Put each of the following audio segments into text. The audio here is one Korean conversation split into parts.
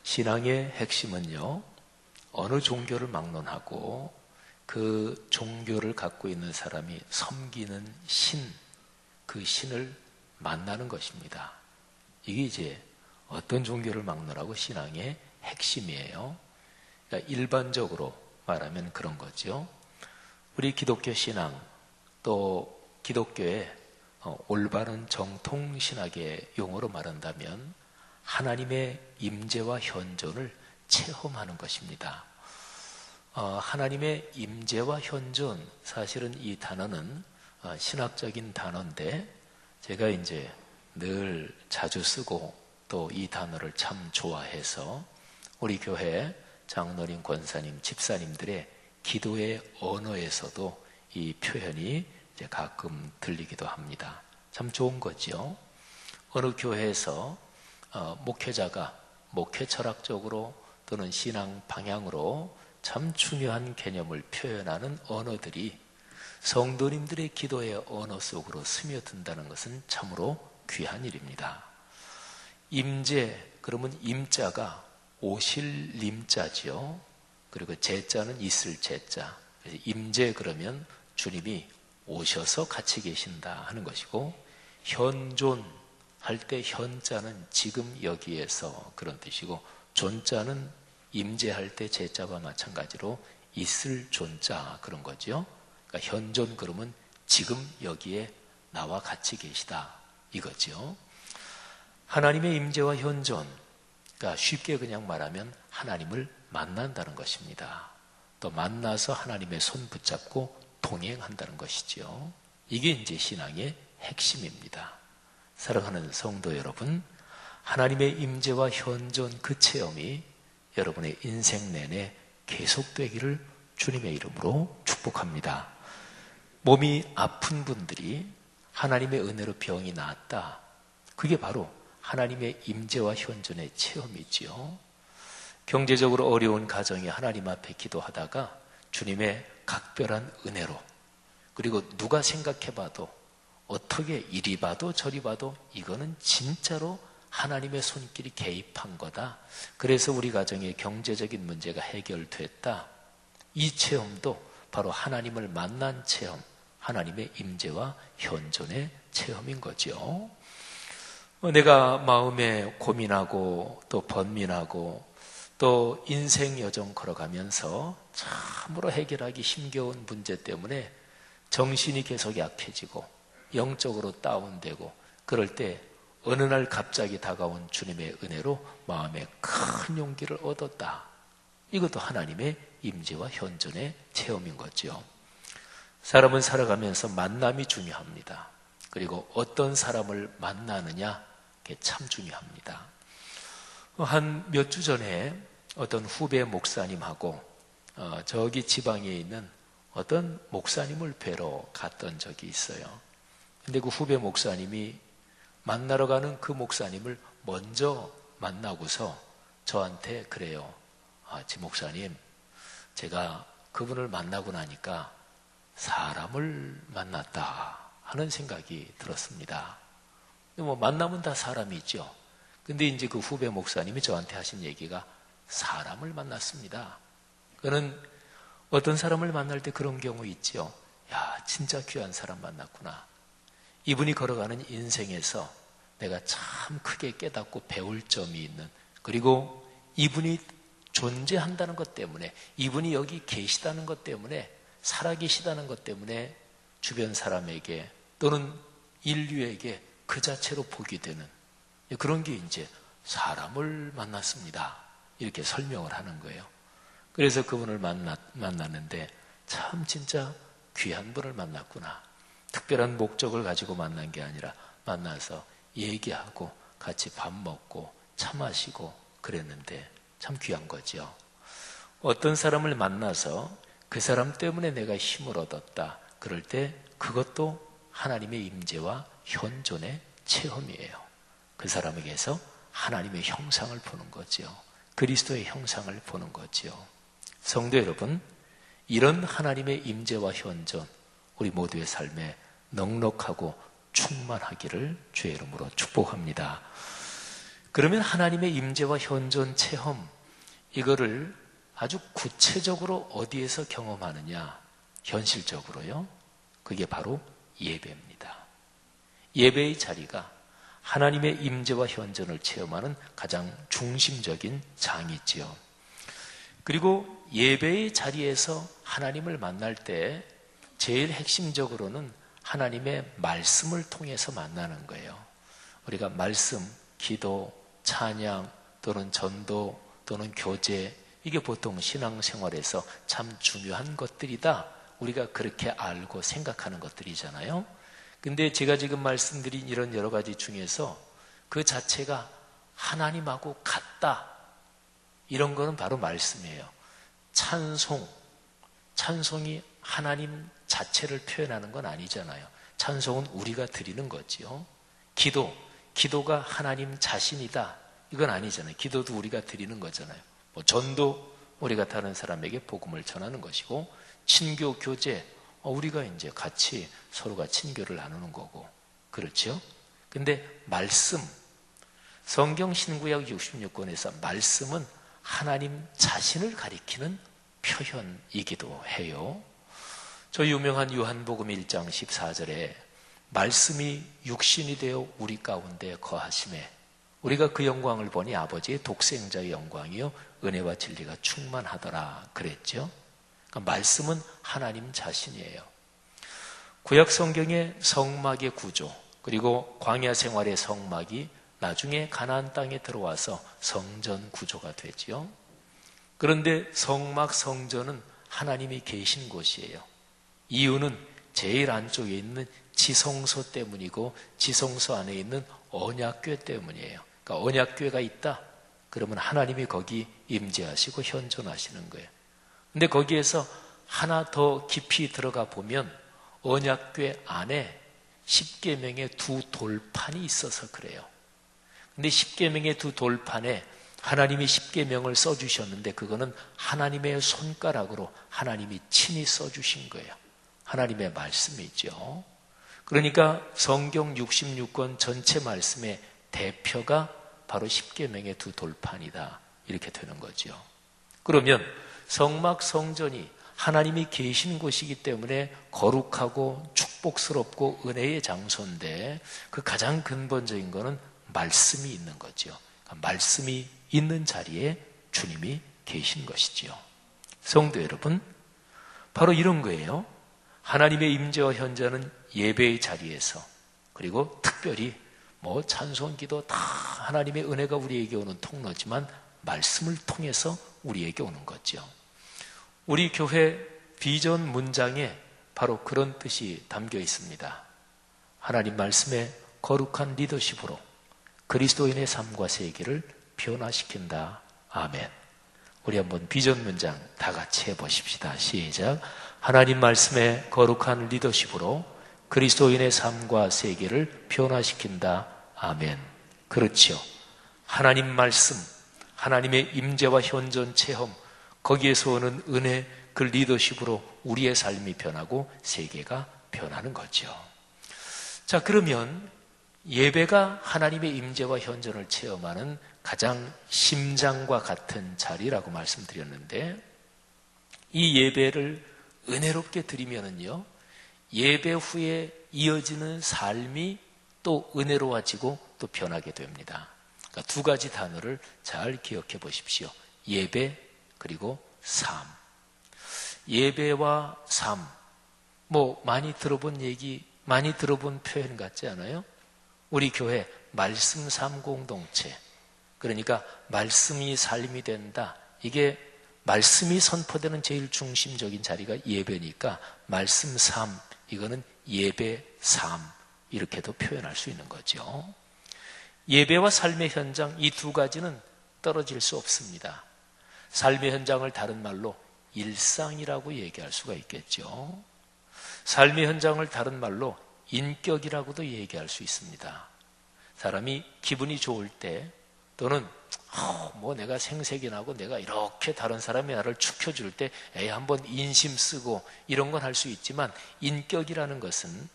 신앙의 핵심은요, 어느 종교를 막론하고 그 종교를 갖고 있는 사람이 섬기는 신, 그 신을 만나는 것입니다. 이게 이제 어떤 종교를 막론하고 신앙의 핵심이에요. 그러니까 일반적으로 말하면 그런 거죠. 우리 기독교 신앙, 또 기독교의 올바른 정통신학의 용어로 말한다면 하나님의 임재와 현존을 체험하는 것입니다. 하나님의 임재와 현존, 사실은 이 단어는 신학적인 단어인데 제가 이제 늘 자주 쓰고 또 이 단어를 참 좋아해서 우리 교회 장로님, 권사님, 집사님들의 기도의 언어에서도 이 표현이 이제 가끔 들리기도 합니다. 참 좋은 거죠. 어느 교회에서 목회자가 목회 철학적으로 또는 신앙 방향으로 참 중요한 개념을 표현하는 언어들이 성도님들의 기도의 언어 속으로 스며든다는 것은 참으로 귀한 일입니다. 임재, 그러면 임자가 오실 임자지요. 그리고 제자는 있을 제자. 임재 그러면 주님이 오셔서 같이 계신다 하는 것이고, 현존 할 때 현자는 지금 여기에서 그런 뜻이고, 존자는 임재할 때 제자와 마찬가지로 있을 존자 그런 거죠. 그러니까 현존 그러면 지금 여기에 나와 같이 계시다 이거죠. 하나님의 임재와 현존, 그러니까 쉽게 그냥 말하면 하나님을 만난다는 것입니다. 또 만나서 하나님의 손 붙잡고 동행한다는 것이죠. 이게 이제 신앙의 핵심입니다. 사랑하는 성도 여러분, 하나님의 임재와 현존 그 체험이 여러분의 인생 내내 계속되기를 주님의 이름으로 축복합니다. 몸이 아픈 분들이 하나님의 은혜로 병이 나았다. 그게 바로 하나님의 임재와 현존의 체험이지요. 경제적으로 어려운 가정에 하나님 앞에 기도하다가 주님의 각별한 은혜로, 그리고 누가 생각해봐도 어떻게 이리 봐도 저리 봐도 이거는 진짜로 하나님의 손길이 개입한 거다. 그래서 우리 가정의 경제적인 문제가 해결됐다. 이 체험도 바로 하나님을 만난 체험, 하나님의 임재와 현존의 체험인 거죠. 내가 마음에 고민하고 또 번민하고 또 인생 여정 걸어가면서 참으로 해결하기 힘겨운 문제 때문에 정신이 계속 약해지고 영적으로 다운되고 그럴 때 어느 날 갑자기 다가온 주님의 은혜로 마음에 큰 용기를 얻었다. 이것도 하나님의 임재와 현존의 체험인 거죠. 사람은 살아가면서 만남이 중요합니다. 그리고 어떤 사람을 만나느냐, 그게 참 중요합니다. 한 몇 주 전에 어떤 후배 목사님하고 저기 지방에 있는 어떤 목사님을 뵈러 갔던 적이 있어요. 근데 그 후배 목사님이 만나러 가는 그 목사님을 먼저 만나고서 저한테 그래요. 지 목사님, 제가 그분을 만나고 나니까 사람을 만났다 하는 생각이 들었습니다. 뭐 만나면 다 사람이죠. 근데 이제 그 후배 목사님이 저한테 하신 얘기가 사람을 만났습니다. 그는 어떤 사람을 만날 때 그런 경우 있죠. 야, 진짜 귀한 사람 만났구나. 이분이 걸어가는 인생에서 내가 참 크게 깨닫고 배울 점이 있는, 그리고 이분이 존재한다는 것 때문에, 이분이 여기 계시다는 것 때문에, 살아계시다는 것 때문에 주변 사람에게 또는 인류에게 그 자체로 복이 되는 그런 게 이제 사람을 만났습니다. 이렇게 설명을 하는 거예요. 그래서 그분을 만났는데 참 진짜 귀한 분을 만났구나. 특별한 목적을 가지고 만난 게 아니라 만나서 얘기하고 같이 밥 먹고 차 마시고 그랬는데 참 귀한 거죠. 어떤 사람을 만나서 그 사람 때문에 내가 힘을 얻었다. 그럴 때 그것도 하나님의 임재와 현존의 체험이에요. 그 사람에게서 하나님의 형상을 보는 거죠. 그리스도의 형상을 보는 거죠. 성도 여러분, 이런 하나님의 임재와 현존, 우리 모두의 삶에 넉넉하고 충만하기를 주의 이름으로 축복합니다. 그러면 하나님의 임재와 현존 체험, 이거를 아주 구체적으로 어디에서 경험하느냐? 현실적으로요. 그게 바로 예배입니다. 예배의 자리가 하나님의 임재와 현존을 체험하는 가장 중심적인 장이지요. 그리고 예배의 자리에서 하나님을 만날 때 제일 핵심적으로는 하나님의 말씀을 통해서 만나는 거예요. 우리가 말씀, 기도, 찬양 또는 전도 또는 교제, 이게 보통 신앙생활에서 참 중요한 것들이다. 우리가 그렇게 알고 생각하는 것들이잖아요. 근데 제가 지금 말씀드린 이런 여러 가지 중에서 그 자체가 하나님하고 같다. 이런 거는 바로 말씀이에요. 찬송이 하나님 자체를 표현하는 건 아니잖아요. 찬송은 우리가 드리는 거지요. 기도가 하나님 자신이다. 이건 아니잖아요. 기도도 우리가 드리는 거잖아요. 전도 우리가 다른 사람에게 복음을 전하는 것이고, 친교, 교제 우리가 이제 같이 서로가 친교를 나누는 거고, 그렇죠? 근데 말씀, 성경 신구약 66권에서 말씀은 하나님 자신을 가리키는 표현이기도 해요. 저 유명한 요한복음 1장 14절에 말씀이 육신이 되어 우리 가운데 거하심에 우리가 그 영광을 보니 아버지의 독생자의 영광이요 은혜와 진리가 충만하더라 그랬죠. 그러니까 말씀은 하나님 자신이에요. 구약 성경의 성막의 구조, 그리고 광야 생활의 성막이 나중에 가나안 땅에 들어와서 성전 구조가 되지요. 그런데 성막, 성전은 하나님이 계신 곳이에요. 이유는 제일 안쪽에 있는 지성소 때문이고, 지성소 안에 있는 언약궤 때문이에요. 그러니까 언약궤가 있다? 그러면 하나님이 거기 임재하시고 현존하시는 거예요. 근데 거기에서 하나 더 깊이 들어가 보면 언약궤 안에 십계명의 두 돌판이 있어서 그래요. 근데 십계명의 두 돌판에 하나님이 십계명을 써주셨는데 그거는 하나님의 손가락으로 하나님이 친히 써주신 거예요. 하나님의 말씀이죠. 그러니까 성경 66권 전체 말씀의 대표가 바로 십계명의 두 돌판이다. 이렇게 되는 거죠. 그러면 성막, 성전이 하나님이 계신 곳이기 때문에 거룩하고 축복스럽고 은혜의 장소인데, 그 가장 근본적인 거는 말씀이 있는 거죠. 그러니까 말씀이 있는 자리에 주님이 계신 것이지요. 성도 여러분, 바로 이런 거예요. 하나님의 임재와 현존은 예배의 자리에서, 그리고 특별히 찬송, 기도 다 하나님의 은혜가 우리에게 오는 통로지만 말씀을 통해서 우리에게 오는 거죠. 우리 교회 비전 문장에 바로 그런 뜻이 담겨 있습니다. 하나님 말씀의 거룩한 리더십으로 그리스도인의 삶과 세계를 변화시킨다. 아멘. 우리 한번 비전 문장 다 같이 해보십시다. 시작. 하나님 말씀의 거룩한 리더십으로 그리스도인의 삶과 세계를 변화시킨다. 아멘. 그렇죠. 하나님 말씀, 하나님의 임재와 현존 체험, 거기에서 오는 은혜, 그 리더십으로 우리의 삶이 변하고 세계가 변하는 거죠. 자, 그러면 예배가 하나님의 임재와 현존을 체험하는 가장 심장과 같은 자리라고 말씀드렸는데, 이 예배를 은혜롭게 드리면은요, 예배 후에 이어지는 삶이 또 은혜로워지고 또 변하게 됩니다. 그러니까 두 가지 단어를 잘 기억해 보십시오. 예배 그리고 삶. 예배와 삶. 많이 들어본 얘기, 많이 들어본 표현 같지 않아요? 우리 교회 말씀 삶 공동체. 그러니까 말씀이 삶이 된다. 이게 말씀이 선포되는 제일 중심적인 자리가 예배니까 말씀 삶, 이거는 예배 삶, 이렇게도 표현할 수 있는 거죠. 예배와 삶의 현장, 이 두 가지는 떨어질 수 없습니다. 삶의 현장을 다른 말로 일상이라고 얘기할 수가 있겠죠. 삶의 현장을 다른 말로 인격이라고도 얘기할 수 있습니다. 사람이 기분이 좋을 때, 또는 내가 생색이 나고 내가 이렇게 다른 사람이 나를 축혀줄 때 한번 인심 쓰고 이런 건 할 수 있지만, 인격이라는 것은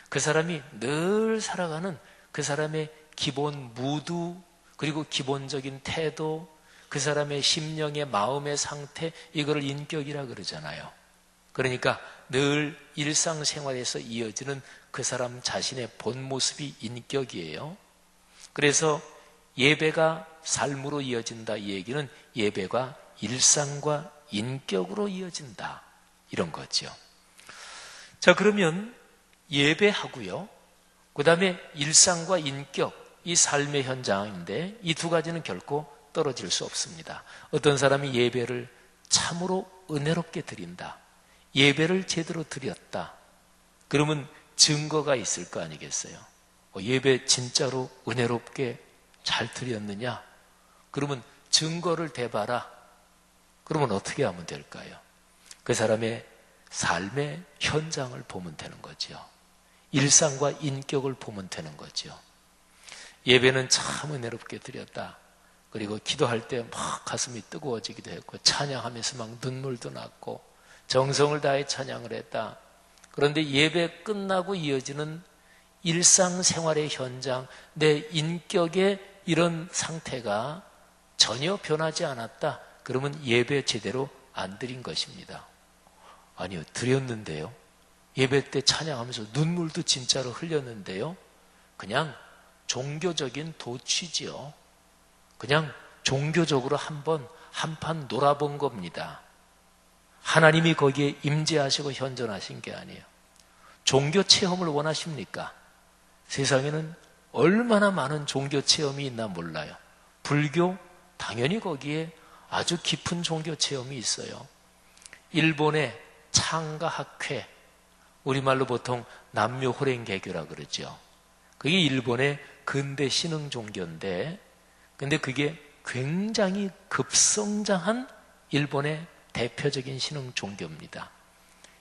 그 사람이 늘 살아가는 그 사람의 기본 무드, 그리고 기본적인 태도, 그 사람의 심령의 마음의 상태, 이거를 인격이라 그러잖아요. 그러니까 늘 일상생활에서 이어지는 그 사람 자신의 본 모습이 인격이에요. 그래서 예배가 삶으로 이어진다, 이 얘기는 예배가 일상과 인격으로 이어진다, 이런 거죠. 자, 그러면 예배하고요, 그 다음에 일상과 인격, 이 삶의 현장인데 이 두 가지는 결코 떨어질 수 없습니다. 어떤 사람이 예배를 참으로 은혜롭게 드린다, 예배를 제대로 드렸다, 그러면 증거가 있을 거 아니겠어요? 예배 진짜로 은혜롭게 잘 드렸느냐? 그러면 증거를 대봐라. 그러면 어떻게 하면 될까요? 그 사람의 삶의 현장을 보면 되는 거죠. 일상과 인격을 보면 되는 거죠. 예배는 참 은혜롭게 드렸다. 그리고 기도할 때 막 가슴이 뜨거워지기도 했고, 찬양하면서 막 눈물도 났고, 정성을 다해 찬양을 했다. 그런데 예배 끝나고 이어지는 일상생활의 현장, 내 인격의 이런 상태가 전혀 변하지 않았다. 그러면 예배 제대로 안 드린 것입니다. 아니요, 드렸는데요. 예배 때 찬양하면서 눈물도 진짜로 흘렸는데요. 그냥 종교적인 도취지요. 그냥 종교적으로 한판 놀아본 겁니다. 하나님이 거기에 임재하시고 현존하신 게 아니에요. 종교 체험을 원하십니까? 세상에는 얼마나 많은 종교 체험이 있나 몰라요. 불교, 당연히 거기에 아주 깊은 종교 체험이 있어요. 일본의 창가학회, 우리말로 보통 남묘호랭개교라 그러죠. 그게 일본의 근대 신흥 종교인데, 근데 그게 굉장히 급성장한 일본의 대표적인 신흥 종교입니다.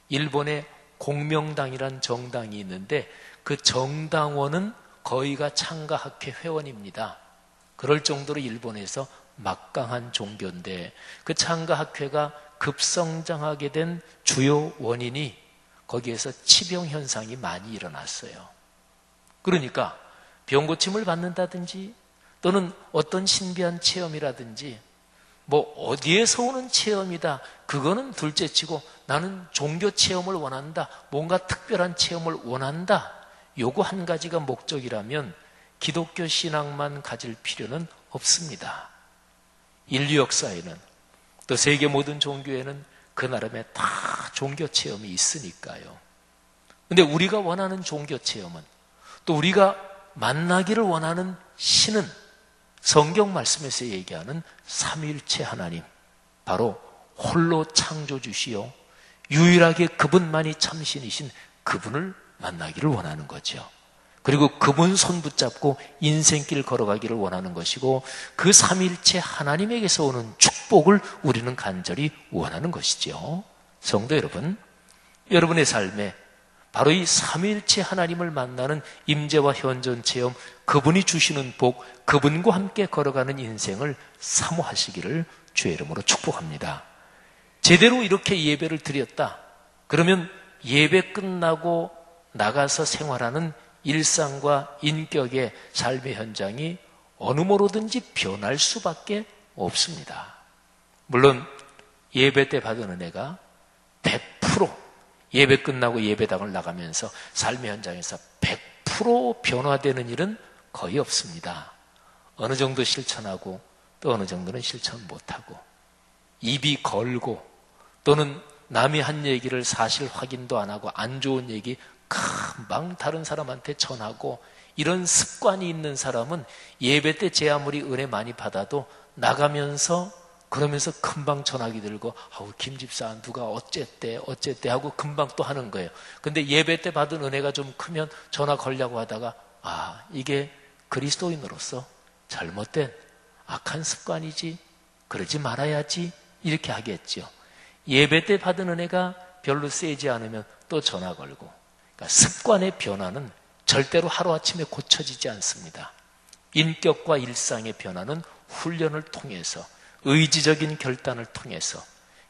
일본의 공명당이란 정당이 있는데 그 정당원은 거의가 창가학회 회원입니다. 그럴 정도로 일본에서 막강한 종교인데, 그 창가학회가 급성장하게 된 주요 원인이 거기에서 치병 현상이 많이 일어났어요. 그러니까 병고침을 받는다든지 또는 어떤 신비한 체험이라든지, 뭐 어디에서 오는 체험이다, 그거는 둘째치고 나는 종교 체험을 원한다, 뭔가 특별한 체험을 원한다, 요거 한 가지가 목적이라면 기독교 신앙만 가질 필요는 없습니다. 인류 역사에는, 또 세계 모든 종교에는 그 나름의 다 종교 체험이 있으니까요. 근데 우리가 원하는 종교 체험은, 또 우리가 만나기를 원하는 신은 성경 말씀에서 얘기하는 삼위일체 하나님, 바로 홀로 창조주시요 유일하게 그분만이 참신이신 그분을 만나기를 원하는 거죠. 그리고 그분 손 붙잡고 인생길 걸어가기를 원하는 것이고, 그 삼위일체 하나님에게서 오는 축복을 우리는 간절히 원하는 것이죠. 성도 여러분, 여러분의 삶에 바로 이 삼위일체 하나님을 만나는 임재와 현존 체험, 그분이 주시는 복, 그분과 함께 걸어가는 인생을 사모하시기를 주의 이름으로 축복합니다. 제대로 이렇게 예배를 드렸다, 그러면 예배 끝나고 나가서 생활하는 일상과 인격의 삶의 현장이 어느 모로든지 변할 수밖에 없습니다. 물론 예배 때 받은 은혜가 100% 예배 끝나고 예배당을 나가면서 삶의 현장에서 100% 변화되는 일은 거의 없습니다. 어느 정도 실천하고 또 어느 정도는 실천 못하고, 입이 걸고 또는 남이 한 얘기를 사실 확인도 안 하고 안 좋은 얘기 금방 다른 사람한테 전하고, 이런 습관이 있는 사람은 예배 때 제 아무리 은혜 많이 받아도 나가면서 그러면서 금방 전화기 들고 김 집사 누가 어쨌대 하고 금방 또 하는 거예요. 근데 예배 때 받은 은혜가 좀 크면 전화 걸려고 하다가 이게 그리스도인으로서 잘못된 악한 습관이지, 그러지 말아야지, 이렇게 하겠죠. 예배 때 받은 은혜가 별로 세지 않으면 또 전화 걸고, 그러니까 습관의 변화는 절대로 하루아침에 고쳐지지 않습니다. 인격과 일상의 변화는 훈련을 통해서, 의지적인 결단을 통해서,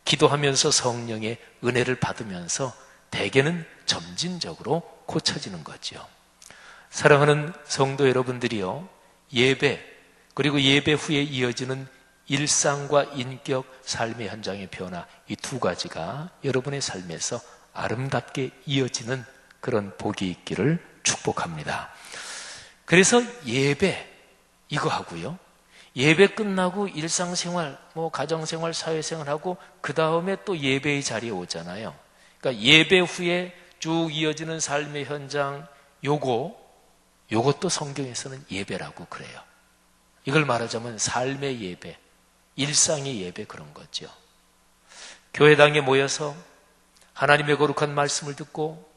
기도하면서 성령의 은혜를 받으면서 대개는 점진적으로 고쳐지는 거죠. 사랑하는 성도 여러분들이요, 예배, 그리고 예배 후에 이어지는 일상과 인격, 삶의 현장의 변화, 이 두 가지가 여러분의 삶에서 아름답게 이어지는 그런 복이 있기를 축복합니다. 그래서 예배 이거 하고요. 예배 끝나고 일상생활, 가정생활, 사회생활하고 그 다음에 또 예배의 자리에 오잖아요. 그러니까 예배 후에 쭉 이어지는 삶의 현장, 요것도 성경에서는 예배라고 그래요. 이걸 말하자면 삶의 예배, 일상의 예배 그런 거죠. 교회당에 모여서 하나님의 거룩한 말씀을 듣고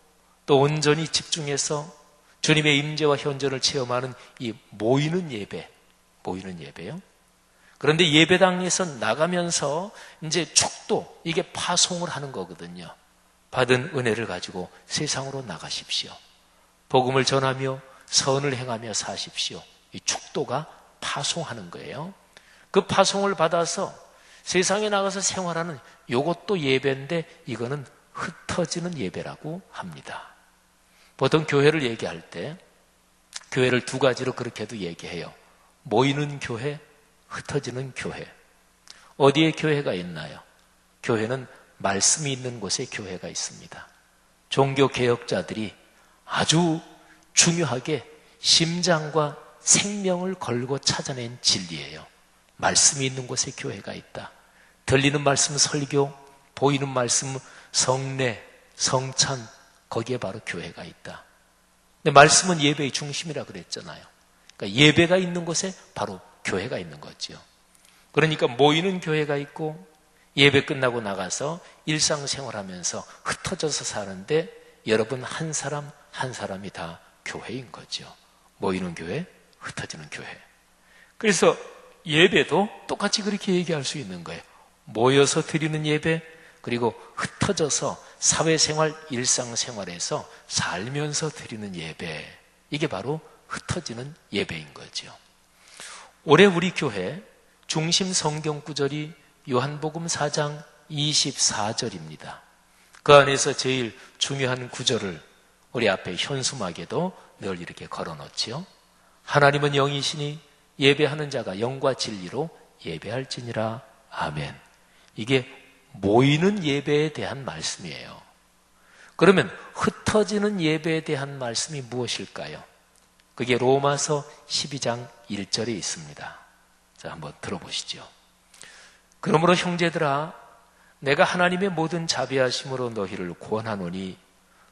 또 온전히 집중해서 주님의 임재와 현존을 체험하는 이 모이는 예배요. 그런데 예배당에서 나가면서 이제 축도, 이게 파송을 하는 거거든요. 받은 은혜를 가지고 세상으로 나가십시오. 복음을 전하며 선을 행하며 사십시오. 이 축도가 파송하는 거예요. 그 파송을 받아서 세상에 나가서 생활하는 이것도 예배인데 이거는 흩어지는 예배라고 합니다. 보통 교회를 얘기할 때 교회를 두 가지로 그렇게도 얘기해요. 모이는 교회, 흩어지는 교회. 어디에 교회가 있나요? 교회는 말씀이 있는 곳에 교회가 있습니다. 종교개혁자들이 아주 중요하게 심장과 생명을 걸고 찾아낸 진리예요. 말씀이 있는 곳에 교회가 있다. 들리는 말씀 설교, 보이는 말씀 성례, 성찬, 거기에 바로 교회가 있다. 근데 말씀은 예배의 중심이라 그랬잖아요. 그러니까 예배가 있는 곳에 바로 교회가 있는 거죠. 그러니까 모이는 교회가 있고 예배 끝나고 나가서 일상생활하면서 흩어져서 사는데 여러분 한 사람 한 사람이 다 교회인 거죠. 모이는 교회, 흩어지는 교회. 그래서 예배도 똑같이 그렇게 얘기할 수 있는 거예요. 모여서 드리는 예배, 그리고 흩어져서 사회생활, 일상생활에서 살면서 드리는 예배. 이게 바로 흩어지는 예배인 거죠. 올해 우리 교회 중심 성경 구절이 요한복음 4장 24절입니다. 그 안에서 제일 중요한 구절을 우리 앞에 현수막에도 늘 이렇게 걸어놓지요. 하나님은 영이시니 예배하는 자가 영과 진리로 예배할지니라. 아멘. 이게 모이는 예배에 대한 말씀이에요. 그러면 흩어지는 예배에 대한 말씀이 무엇일까요? 그게 로마서 12장 1절에 있습니다. 자, 한번 들어보시죠. 그러므로 형제들아, 내가 하나님의 모든 자비하심으로 너희를 구원하노니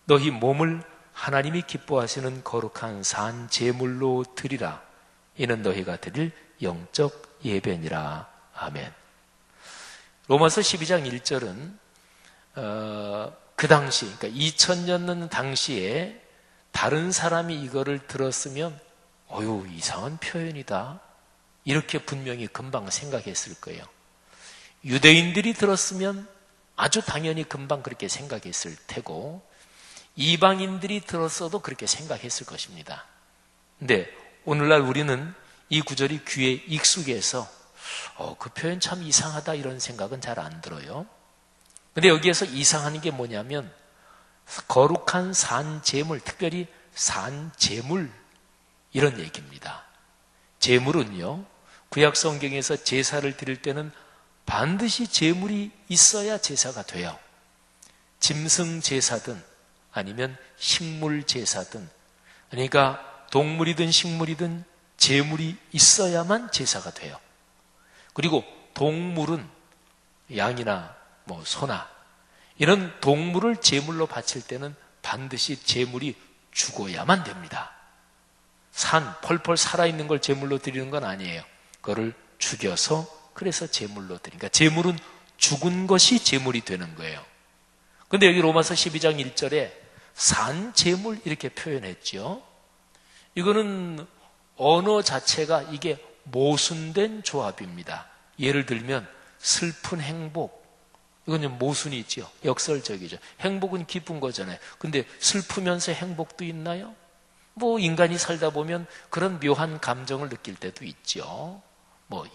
너희 몸을 하나님이 기뻐하시는 거룩한 산 제물로 드리라. 이는 너희가 드릴 영적 예배니라. 아멘. 로마서 12장 1절은 그 당시, 그러니까 2000년 당시에 다른 사람이 이거를 들었으면 어휴, 이상한 표현이다. 이렇게 분명히 금방 생각했을 거예요. 유대인들이 들었으면 아주 당연히 금방 그렇게 생각했을 테고 이방인들이 들었어도 그렇게 생각했을 것입니다. 근데 오늘날 우리는 이 구절이 귀에 익숙해서 그 표현 참 이상하다 이런 생각은 잘 안 들어요. 근데 여기에서 이상한 게 뭐냐면 거룩한 산 제물, 특별히 산 제물 이런 얘기입니다. 제물은요, 구약 성경에서 제사를 드릴 때는 반드시 제물이 있어야 제사가 돼요. 짐승 제사든 아니면 식물 제사든, 그러니까 동물이든 식물이든 제물이 있어야만 제사가 돼요. 그리고 동물은 양이나 소나 이런 동물을 제물로 바칠 때는 반드시 제물이 죽어야만 됩니다. 펄펄 살아있는 걸 제물로 드리는 건 아니에요. 그거를 죽여서 그래서 제물로 드리니까 제물은 죽은 것이 제물이 되는 거예요. 근데 여기 로마서 12장 1절에 산 제물 이렇게 표현했죠. 이거는 언어 자체가 이게 모순된 조합입니다. 예를 들면 슬픈 행복, 이건 모순이 있죠. 역설적이죠. 행복은 기쁜 거잖아요. 근데 슬프면서 행복도 있나요? 인간이 살다 보면 그런 묘한 감정을 느낄 때도 있죠.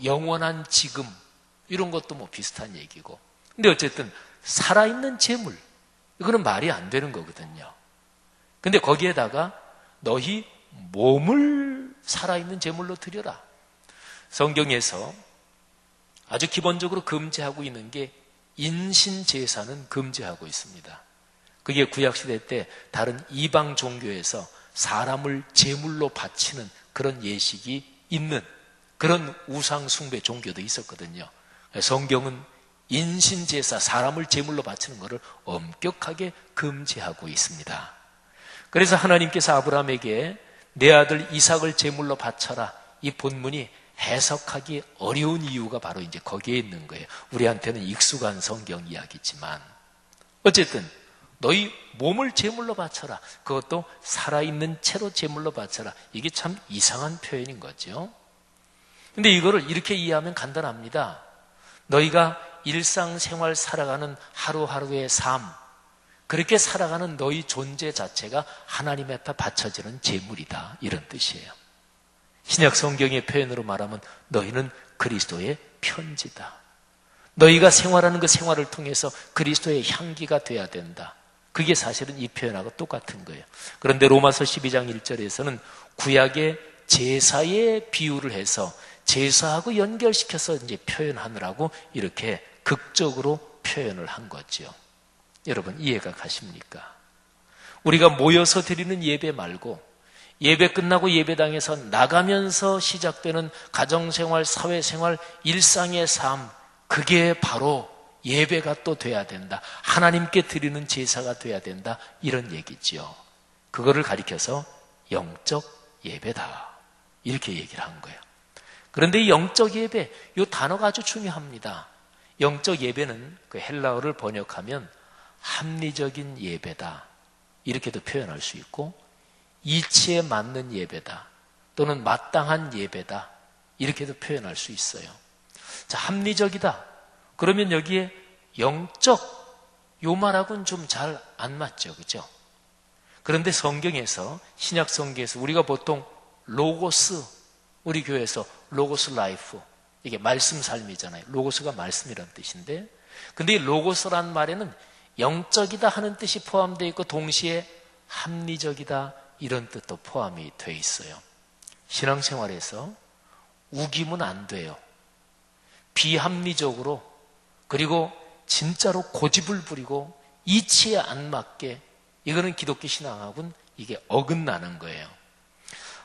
영원한 지금 이런 것도 비슷한 얘기고. 근데 어쨌든 살아있는 재물, 이거는 말이 안 되는 거거든요. 근데 거기에다가 너희 몸을 살아있는 제물로 드려라. 성경에서 아주 기본적으로 금지하고 있는 게 인신제사는 금지하고 있습니다. 그게 구약시대 때 다른 이방 종교에서 사람을 제물로 바치는 그런 예식이 있는 그런 우상숭배 종교도 있었거든요. 성경은 인신제사, 사람을 제물로 바치는 것을 엄격하게 금지하고 있습니다. 그래서 하나님께서 아브라함에게 내 아들 이삭을 제물로 바쳐라, 이 본문이 해석하기 어려운 이유가 바로 이제 거기에 있는 거예요. 우리한테는 익숙한 성경 이야기지만 어쨌든 너희 몸을 제물로 바쳐라, 그것도 살아있는 채로 제물로 바쳐라, 이게 참 이상한 표현인 거죠. 근데 이거를 이렇게 이해하면 간단합니다. 너희가 일상생활 살아가는 하루하루의 삶, 그렇게 살아가는 너희 존재 자체가 하나님 앞에 바쳐지는 제물이다, 이런 뜻이에요. 신약 성경의 표현으로 말하면 너희는 그리스도의 편지다. 너희가 생활하는 그 생활을 통해서 그리스도의 향기가 돼야 된다. 그게 사실은 이 표현하고 똑같은 거예요. 그런데 로마서 12장 1절에서는 구약의 제사의 비유를 해서 제사하고 연결시켜서 이제 표현하느라고 이렇게 극적으로 표현을 한 거죠. 여러분 이해가 가십니까? 우리가 모여서 드리는 예배 말고 예배 끝나고 예배당에서 나가면서 시작되는 가정생활, 사회생활, 일상의 삶, 그게 바로 예배가 또 돼야 된다. 하나님께 드리는 제사가 돼야 된다. 이런 얘기지요. 그거를 가리켜서 영적 예배다, 이렇게 얘기를 한 거예요. 그런데 이 영적 예배, 이 단어가 아주 중요합니다. 영적 예배는 그 헬라어를 번역하면 합리적인 예배다, 이렇게도 표현할 수 있고, 이치에 맞는 예배다 또는 마땅한 예배다, 이렇게도 표현할 수 있어요. 자, 합리적이다 그러면 여기에 영적, 요 말하고는 좀 잘 안 맞죠, 그죠? 그런데 성경에서, 신약 성경에서 우리가 보통 로고스, 우리 교회에서 로고스 라이프, 이게 말씀 삶이잖아요. 로고스가 말씀이라는 뜻인데, 근데 이 로고스란 말에는 영적이다 하는 뜻이 포함되어 있고 동시에 합리적이다 이런 뜻도 포함이 되어 있어요. 신앙생활에서 우기면 안 돼요. 비합리적으로, 그리고 진짜로 고집을 부리고 이치에 안 맞게, 이거는 기독교 신앙하고는 이게 어긋나는 거예요.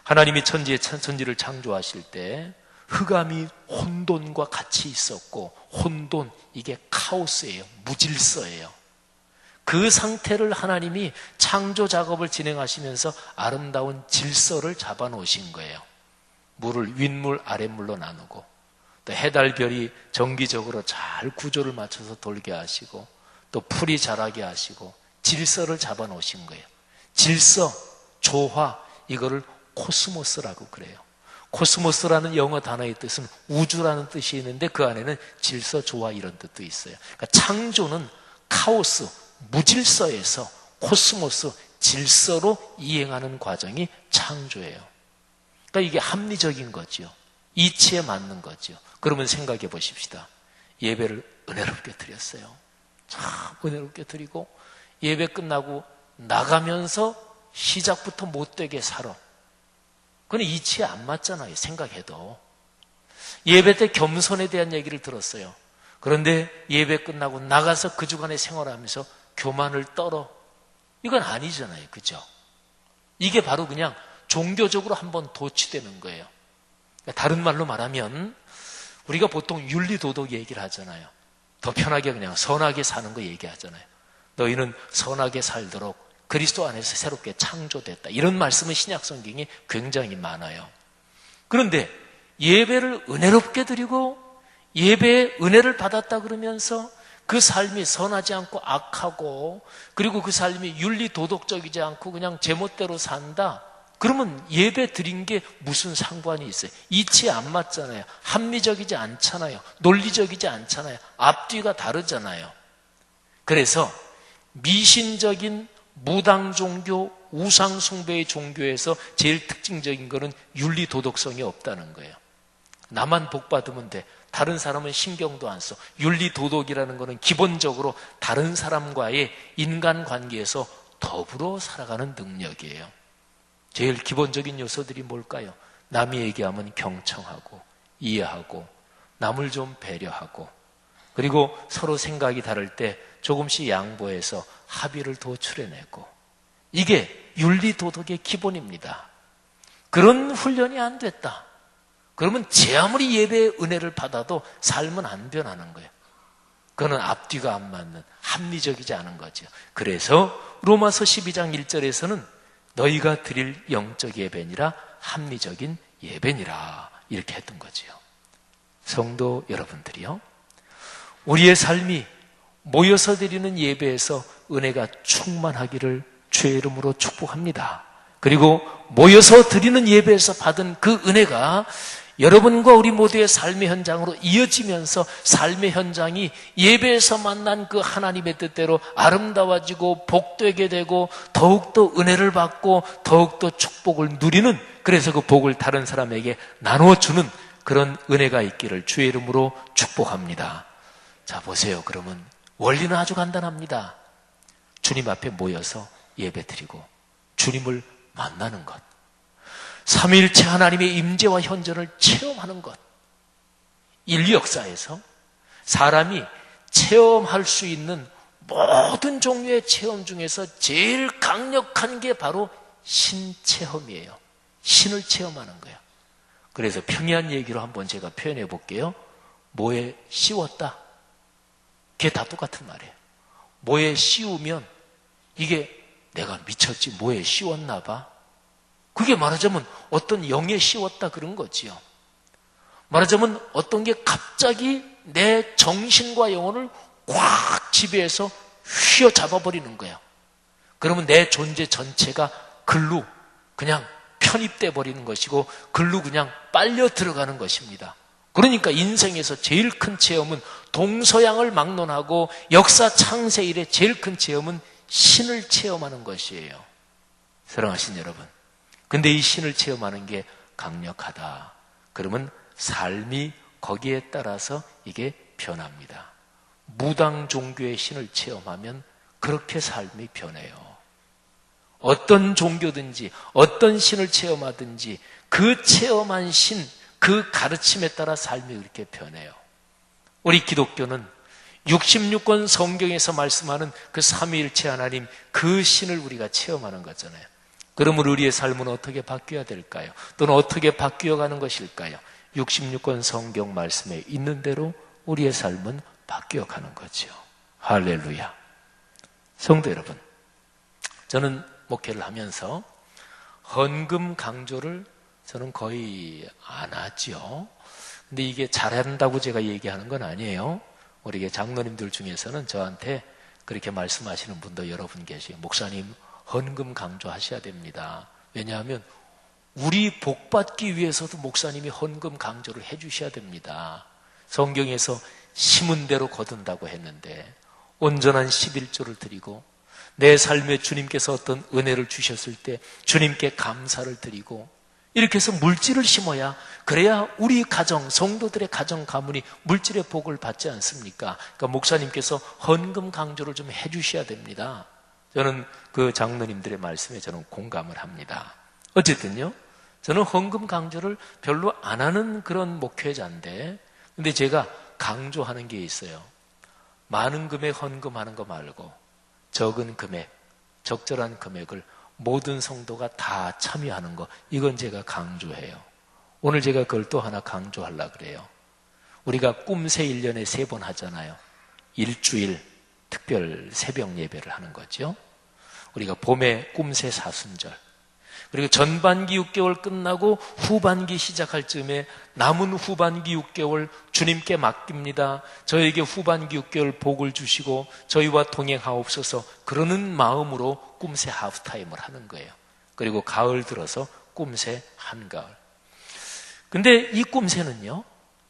하나님이 천지를 창조하실 때 흑암이 혼돈과 같이 있었고, 혼돈, 이게 카오스예요. 무질서예요. 그 상태를 하나님이 창조 작업을 진행하시면서 아름다운 질서를 잡아 놓으신 거예요. 물을 윗물, 아랫물로 나누고, 또 해달별이 정기적으로 잘 구조를 맞춰서 돌게 하시고, 또 풀이 자라게 하시고, 질서를 잡아 놓으신 거예요. 질서, 조화, 이거를 코스모스라고 그래요. 코스모스라는 영어 단어의 뜻은 우주라는 뜻이 있는데 그 안에는 질서, 조화 이런 뜻도 있어요. 그러니까 창조는 카오스, 무질서에서 코스모스, 질서로 이행하는 과정이 창조예요. 그러니까 이게 합리적인 거죠. 이치에 맞는 거죠. 그러면 생각해 보십시다. 예배를 은혜롭게 드렸어요. 참 은혜롭게 드리고 예배 끝나고 나가면서 시작부터 못되게 살아. 그건 이치에 안 맞잖아요, 생각해도. 예배 때 겸손에 대한 얘기를 들었어요. 그런데 예배 끝나고 나가서 그 주간에 생활하면서 교만을 떨어. 이건 아니잖아요, 그죠? 이게 바로 그냥 종교적으로 한번 도취되는 거예요. 다른 말로 말하면 우리가 보통 윤리도덕 얘기를 하잖아요. 더 편하게 그냥 선하게 사는 거 얘기하잖아요. 너희는 선하게 살도록 그리스도 안에서 새롭게 창조됐다. 이런 말씀은 신약 성경이 굉장히 많아요. 그런데 예배를 은혜롭게 드리고 예배에 은혜를 받았다 그러면서 그 삶이 선하지 않고 악하고, 그리고 그 삶이 윤리도덕적이지 않고 그냥 제멋대로 산다, 그러면 예배 드린 게 무슨 상관이 있어요? 이치에 안 맞잖아요. 합리적이지 않잖아요. 논리적이지 않잖아요. 앞뒤가 다르잖아요. 그래서 미신적인 무당 종교, 우상 숭배의 종교에서 제일 특징적인 거는 윤리 도덕성이 없다는 거예요. 나만 복 받으면 돼. 다른 사람은 신경도 안 써. 윤리 도덕이라는 거는 기본적으로 다른 사람과의 인간관계에서 더불어 살아가는 능력이에요. 제일 기본적인 요소들이 뭘까요? 남이 얘기하면 경청하고, 이해하고 남을 좀 배려하고 그리고 서로 생각이 다를 때 조금씩 양보해서 합의를 도출해내고 이게 윤리도덕의 기본입니다. 그런 훈련이 안 됐다. 그러면 제 아무리 예배의 은혜를 받아도 삶은 안 변하는 거예요. 그거는 앞뒤가 안 맞는 합리적이지 않은 거죠. 그래서 로마서 12장 1절에서는 너희가 드릴 영적 예배니라 합리적인 예배니라 이렇게 했던 거지요. 성도 여러분들이요, 우리의 삶이 모여서 드리는 예배에서 은혜가 충만하기를 주의 이름으로 축복합니다. 그리고 모여서 드리는 예배에서 받은 그 은혜가 여러분과 우리 모두의 삶의 현장으로 이어지면서 삶의 현장이 예배에서 만난 그 하나님의 뜻대로 아름다워지고 복되게 되고 더욱더 은혜를 받고 더욱더 축복을 누리는, 그래서 그 복을 다른 사람에게 나눠주는 그런 은혜가 있기를 주의 이름으로 축복합니다. 자, 보세요. 그러면 원리는 아주 간단합니다. 주님 앞에 모여서 예배드리고 주님을 만나는 것, 삼위일체 하나님의 임재와 현존을 체험하는 것. 인류 역사에서 사람이 체험할 수 있는 모든 종류의 체험 중에서 제일 강력한 게 바로 신체험이에요. 신을 체험하는 거예요. 그래서 평이한 얘기로 한번 제가 표현해 볼게요. 뭐에 씌웠다. 그게 다 똑같은 말이에요. 뭐에 씌우면 이게 내가 미쳤지 뭐에 씌웠나 봐. 그게 말하자면 어떤 영에 씌웠다 그런 거지요. 말하자면 어떤 게 갑자기 내 정신과 영혼을 꽉 지배해서 휘어잡아버리는 거예요. 그러면 내 존재 전체가 글로 그냥 편입돼 버리는 것이고 글로 그냥 빨려 들어가는 것입니다. 그러니까 인생에서 제일 큰 체험은 동서양을 막론하고 역사 창세 이래 제일 큰 체험은 신을 체험하는 것이에요. 사랑하신 여러분, 근데 이 신을 체험하는 게 강력하다. 그러면 삶이 거기에 따라서 이게 변합니다. 무당 종교의 신을 체험하면 그렇게 삶이 변해요. 어떤 종교든지 어떤 신을 체험하든지 그 체험한 신, 그 가르침에 따라 삶이 그렇게 변해요. 우리 기독교는 66권 성경에서 말씀하는 그 삼위일체 하나님, 그 신을 우리가 체험하는 거잖아요. 그러면 우리의 삶은 어떻게 바뀌어야 될까요? 또는 어떻게 바뀌어가는 것일까요? 66권 성경 말씀에 있는 대로 우리의 삶은 바뀌어가는 거죠. 할렐루야. 성도 여러분, 저는 목회를 하면서 헌금 강조를 저는 거의 안 하죠. 근데 이게 잘한다고 제가 얘기하는 건 아니에요. 우리 장로님들 중에서는 저한테 그렇게 말씀하시는 분도 여러분 계세요. 목사님, 헌금 강조하셔야 됩니다. 왜냐하면 우리 복 받기 위해서도 목사님이 헌금 강조를 해 주셔야 됩니다. 성경에서 심은 대로 거둔다고 했는데 온전한 11조를 드리고 내 삶에 주님께서 어떤 은혜를 주셨을 때 주님께 감사를 드리고 이렇게 해서 물질을 심어야, 그래야 우리 가정, 성도들의 가정 가문이 물질의 복을 받지 않습니까? 그러니까 목사님께서 헌금 강조를 좀 해주셔야 됩니다. 저는 그 장로님들의 말씀에 저는 공감을 합니다. 어쨌든요, 저는 헌금 강조를 별로 안 하는 그런 목회자인데, 근데 제가 강조하는 게 있어요. 많은 금액 헌금하는 거 말고 적은 금액, 적절한 금액을 모든 성도가 다 참여하는 거, 이건 제가 강조해요. 오늘 제가 그걸 또 하나 강조하려고 그래요. 우리가 꿈새 1년에 3번 하잖아요. 일주일 특별 새벽 예배를 하는 거죠. 우리가 봄에 꿈새 사순절, 그리고 전반기 6개월 끝나고 후반기 시작할 즈음에 남은 후반기 6개월 주님께 맡깁니다. 저에게 후반기 6개월 복을 주시고 저희와 동행하옵소서, 그러는 마음으로 꿈새 하프타임을 하는 거예요. 그리고 가을 들어서 꿈새 한가을. 근데 이 꿈새는요,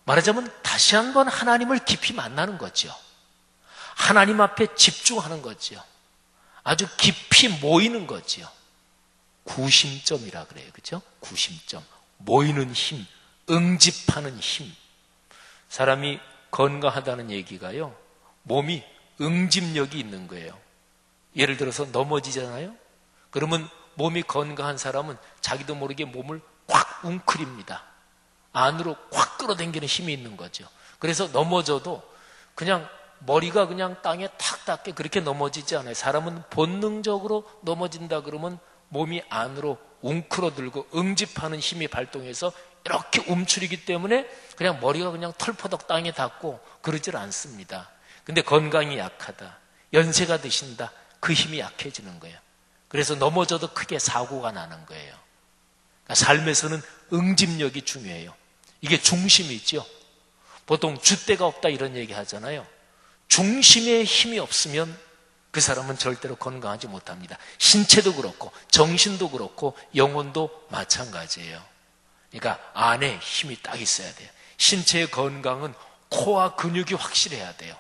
말하자면 다시 한번 하나님을 깊이 만나는 거죠. 하나님 앞에 집중하는 거죠. 아주 깊이 모이는 거죠. 구심점이라 그래요. 그죠? 구심점. 모이는 힘, 응집하는 힘. 사람이 건강하다는 얘기가요, 몸이 응집력이 있는 거예요. 예를 들어서 넘어지잖아요? 그러면 몸이 건강한 사람은 자기도 모르게 몸을 꽉 웅크립니다. 안으로 꽉 끌어당기는 힘이 있는 거죠. 그래서 넘어져도 그냥 머리가 그냥 땅에 탁 닿게 그렇게 넘어지지 않아요. 사람은 본능적으로 넘어진다 그러면 몸이 안으로 웅크러들고 응집하는 힘이 발동해서 이렇게 움츠리기 때문에 그냥 머리가 그냥 털퍼덕 땅에 닿고 그러질 않습니다. 근데 건강이 약하다, 연세가 드신다, 그 힘이 약해지는 거예요. 그래서 넘어져도 크게 사고가 나는 거예요. 그러니까 삶에서는 응집력이 중요해요. 이게 중심이 있죠. 보통 줏대가 없다 이런 얘기 하잖아요. 중심에 힘이 없으면 그 사람은 절대로 건강하지 못합니다. 신체도 그렇고 정신도 그렇고 영혼도 마찬가지예요. 그러니까 안에 힘이 딱 있어야 돼요. 신체의 건강은 코와 근육이 확실해야 돼요.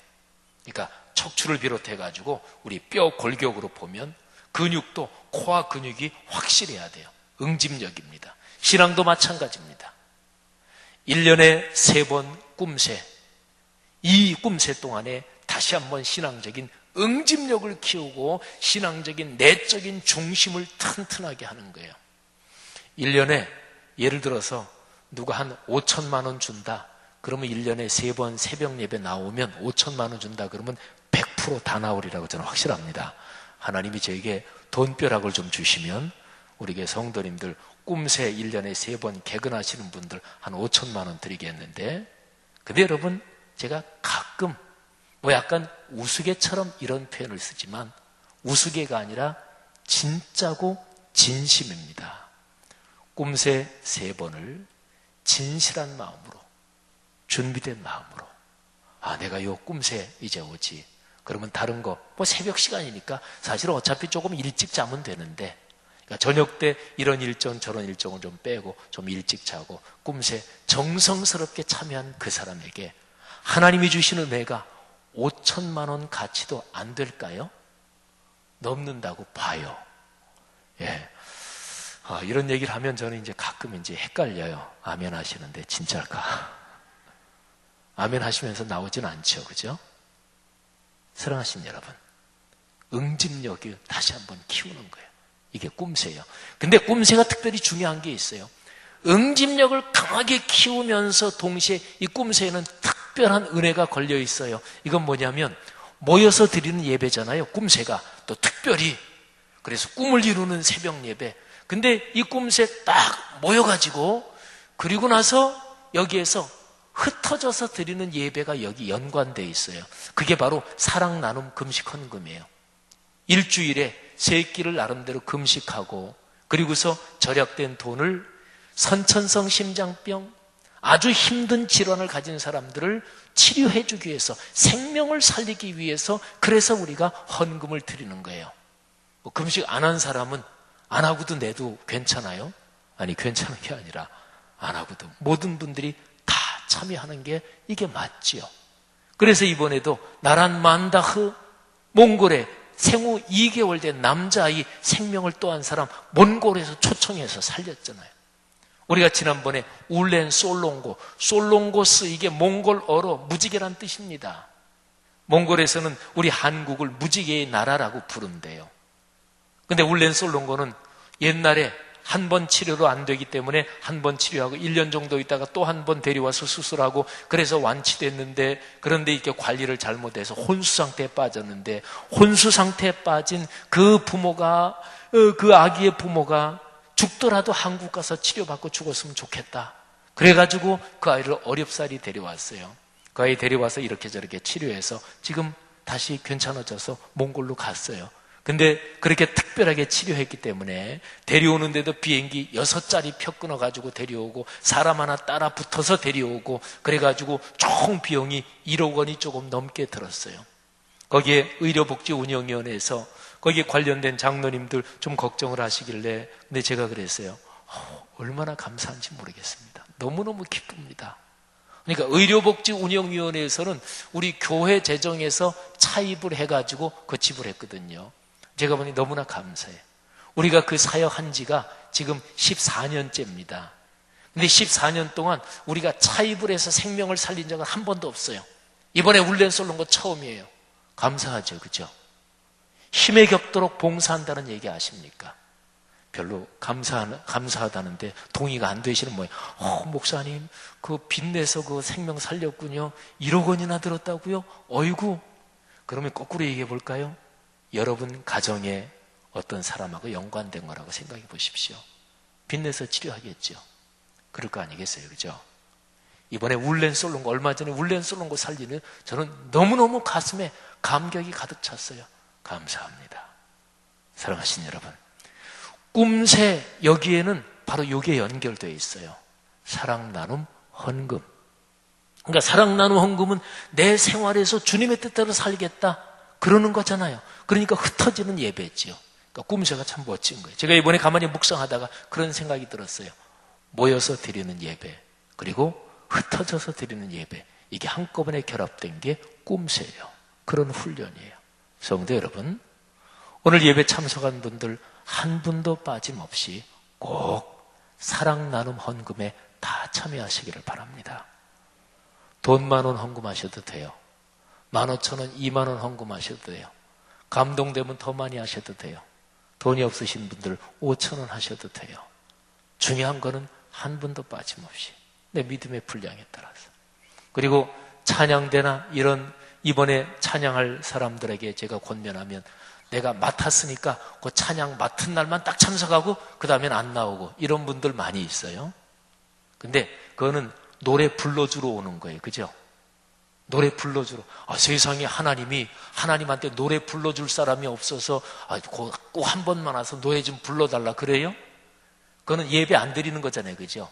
그러니까 척추를 비롯해 가지고 우리 뼈 골격으로 보면 근육도 코와 근육이 확실해야 돼요. 응집력입니다. 신앙도 마찬가지입니다. 1년에 3번 꿈새, 이 꿈새 동안에 다시 한번 신앙적인 응집력을 키우고 신앙적인 내적인 중심을 튼튼하게 하는 거예요. 1년에 예를 들어서 누가 한 5천만 원 준다 그러면 1년에 3번 새벽 예배 나오면 5천만 원 준다 그러면 100% 다 나오리라고 저는 확실합니다. 하나님이 저에게 돈벼락을 좀 주시면 우리 교회 성도님들 꿈새 1년에 3번 개근하시는 분들 한 5천만 원 드리겠는데, 근데 여러분 제가 가끔 약간 우스개처럼 이런 표현을 쓰지만 우스개가 아니라 진짜고 진심입니다. 꿈새 3번을 진실한 마음으로, 준비된 마음으로, 내가 요 꿈새 이제 오지. 그러면 다른 거 새벽 시간이니까 사실 어차피 조금 일찍 자면 되는데, 그러니까 저녁 때 이런 일정 저런 일정을 좀 빼고 좀 일찍 자고 꿈새 정성스럽게 참여한 그 사람에게 하나님이 주신 은혜가 5천만 원 가치도 안 될까요? 넘는다고 봐요. 예. 이런 얘기를 하면 저는 이제 가끔 이제 헷갈려요. 아멘 하시는데 진짜일까? 아멘 하시면서 나오진 않죠. 그죠? 사랑하신 여러분, 응집력을 다시 한번 키우는 거예요. 이게 꿈새예요. 근데 꿈새가 특별히 중요한 게 있어요. 응집력을 강하게 키우면서 동시에 이 꿈새에는 특별한 은혜가 걸려 있어요. 이건 뭐냐면 모여서 드리는 예배잖아요. 꿈새가 또 특별히. 그래서 꿈을 이루는 새벽 예배. 근데 이 꿈새 딱 모여가지고 그리고 나서 여기에서 흩어져서 드리는 예배가 여기 연관되어 있어요. 그게 바로 사랑 나눔 금식 헌금이에요. 일주일에 3끼를 나름대로 금식하고 그리고서 절약된 돈을 선천성 심장병, 아주 힘든 질환을 가진 사람들을 치료해 주기 위해서, 생명을 살리기 위해서, 그래서 우리가 헌금을 드리는 거예요. 금식 안 한 사람은 안 하고도 내도 괜찮아요? 아니, 괜찮은 게 아니라 안 하고도 모든 분들이 다 참여하는 게 이게 맞지요. 그래서 이번에도 나란 만다흐 몽골에 생후 2개월 된 남자아이 생명을 또한 사람 몽골에서 초청해서 살렸잖아요. 우리가 지난번에 울렌 솔롱고스, 이게 몽골어로 무지개란 뜻입니다. 몽골에서는 우리 한국을 무지개의 나라라고 부른대요. 근데 울렌 솔롱고는 옛날에 한 번 치료로 안 되기 때문에 한 번 치료하고 1년 정도 있다가 또 한 번 데려와서 수술하고 그래서 완치됐는데, 그런데 이렇게 관리를 잘못해서 혼수 상태에 빠졌는데, 혼수 상태에 빠진 그 부모가, 그 아기의 부모가 죽더라도 한국 가서 치료받고 죽었으면 좋겠다. 그래가지고 그 아이를 어렵사리 데려왔어요. 그 아이 데려와서 이렇게 저렇게 치료해서 지금 다시 괜찮아져서 몽골로 갔어요. 근데 그렇게 특별하게 치료했기 때문에 데려오는데도 비행기 6자리 표 끊어가지고 데려오고 사람 하나 따라 붙어서 데려오고 그래가지고 총 비용이 1억 원이 조금 넘게 들었어요. 거기에 의료복지운영위원회에서 거기에 관련된 장로님들 좀 걱정을 하시길래, 근데 제가 그랬어요. 얼마나 감사한지 모르겠습니다. 너무너무 기쁩니다. 그러니까 의료복지운영위원회에서는 우리 교회 재정에서 차입을 해가지고 그 지불했거든요. 제가 보니 너무나 감사해요. 우리가 그 사역한 지가 지금 14년째입니다. 근데 14년 동안 우리가 차입을 해서 생명을 살린 적은 한 번도 없어요. 이번에 울렌 솔롱고 처음이에요. 감사하죠, 그죠? 힘에 겹도록 봉사한다는 얘기 아십니까? 별로 감사하다는데 동의가 안 되시는 모양. 목사님, 그 빚내서 그 생명 살렸군요. 1억 원이나 들었다고요? 어이구. 그러면 거꾸로 얘기해 볼까요? 여러분 가정에 어떤 사람하고 연관된 거라고 생각해 보십시오. 빚내서 치료하겠죠. 그럴 거 아니겠어요, 그죠? 이번에 울렌 쏠른 거, 얼마 전에 울렌 쏠른 거 살리는, 저는 너무너무 가슴에 감격이 가득 찼어요. 감사합니다. 사랑하신 여러분, 꿈새 여기에는 바로 이게 연결되어 있어요. 사랑 나눔 헌금. 그러니까 사랑 나눔 헌금은 내 생활에서 주님의 뜻대로 살겠다 그러는 거잖아요. 그러니까 흩어지는 예배지요. 그러니까 꿈새가 참 멋진 거예요. 제가 이번에 가만히 묵상하다가 그런 생각이 들었어요. 모여서 드리는 예배, 그리고 흩어져서 드리는 예배, 이게 한꺼번에 결합된 게 꿈새예요. 그런 훈련이에요. 성도 여러분, 오늘 예배 참석한 분들 한 분도 빠짐없이 꼭 사랑 나눔 헌금에 다 참여하시기를 바랍니다. 돈 10,000원 헌금하셔도 돼요. 15,000원, 20,000원 헌금하셔도 돼요. 감동되면 더 많이 하셔도 돼요. 돈이 없으신 분들 5,000원 하셔도 돼요. 중요한 거는 한 분도 빠짐없이 내 믿음의 분량에 따라서. 그리고 찬양대나 이런 이번에 찬양할 사람들에게 제가 권면하면, 내가 맡았으니까 그 찬양 맡은 날만 딱 참석하고 그 다음엔 안 나오고 이런 분들 많이 있어요. 근데 그거는 노래 불러주러 오는 거예요. 그죠? 노래 불러주러. 세상에 하나님한테 노래 불러줄 사람이 없어서 꼭 한 번만 와서 노래 좀 불러달라 그래요? 그거는 예배 안 드리는 거잖아요. 그죠?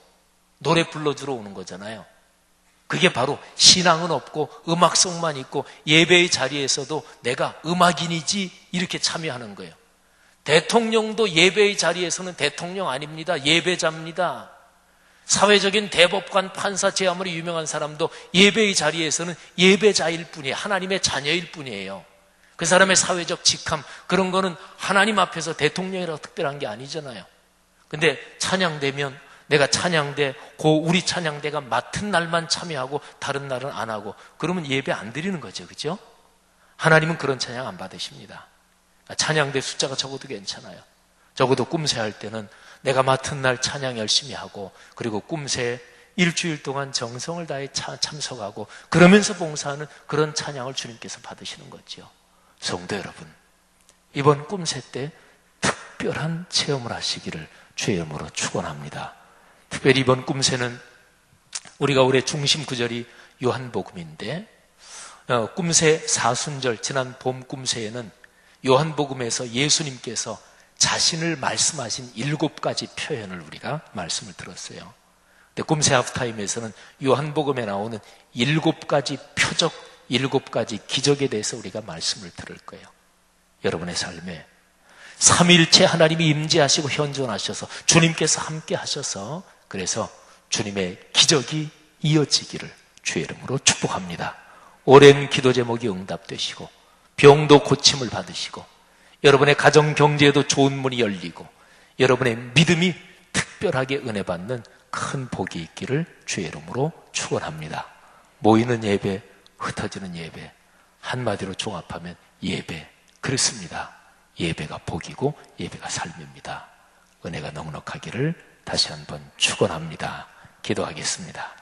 노래 불러주러 오는 거잖아요. 그게 바로 신앙은 없고 음악성만 있고 예배의 자리에서도 내가 음악인이지 이렇게 참여하는 거예요. 대통령도 예배의 자리에서는 대통령 아닙니다. 예배자입니다. 사회적인 대법관, 판사, 제아무리 유명한 사람도 예배의 자리에서는 예배자일 뿐이에요. 하나님의 자녀일 뿐이에요. 그 사람의 사회적 직함, 그런 거는 하나님 앞에서 대통령이라고 특별한 게 아니잖아요. 근데 찬양되면 내가 찬양대, 우리 찬양대가 맡은 날만 참여하고 다른 날은 안 하고, 그러면 예배 안 드리는 거죠. 그죠? 하나님은 그런 찬양 안 받으십니다. 찬양대 숫자가 적어도 괜찮아요. 적어도 꿈새 할 때는 내가 맡은 날 찬양 열심히 하고, 그리고 꿈새 일주일 동안 정성을 다해 참석하고 그러면서 봉사하는 그런 찬양을 주님께서 받으시는 거죠. 성도 여러분, 이번 꿈새 때 특별한 체험을 하시기를 주의 이름으로 축원합니다. 특별히 이번 꿈새는 우리가 올해 중심 구절이 요한복음인데, 꿈새 사순절, 지난 봄 꿈새에는 요한복음에서 예수님께서 자신을 말씀하신 7가지 표현을 우리가 말씀을 들었어요. 근데 꿈새 하프타임에서는 요한복음에 나오는 7가지 표적, 7가지 기적에 대해서 우리가 말씀을 들을 거예요. 여러분의 삶에 삼위일체 하나님이 임재하시고 현존하셔서 주님께서 함께 하셔서, 그래서 주님의 기적이 이어지기를 주의 이름으로 축복합니다. 오랜 기도 제목이 응답되시고 병도 고침을 받으시고 여러분의 가정 경제에도 좋은 문이 열리고 여러분의 믿음이 특별하게 은혜 받는 큰 복이 있기를 주의 이름으로 축원합니다. 모이는 예배, 흩어지는 예배, 한마디로 종합하면 예배, 그렇습니다. 예배가 복이고 예배가 삶입니다. 은혜가 넉넉하기를 다시 한번 축원합니다. 기도하겠습니다.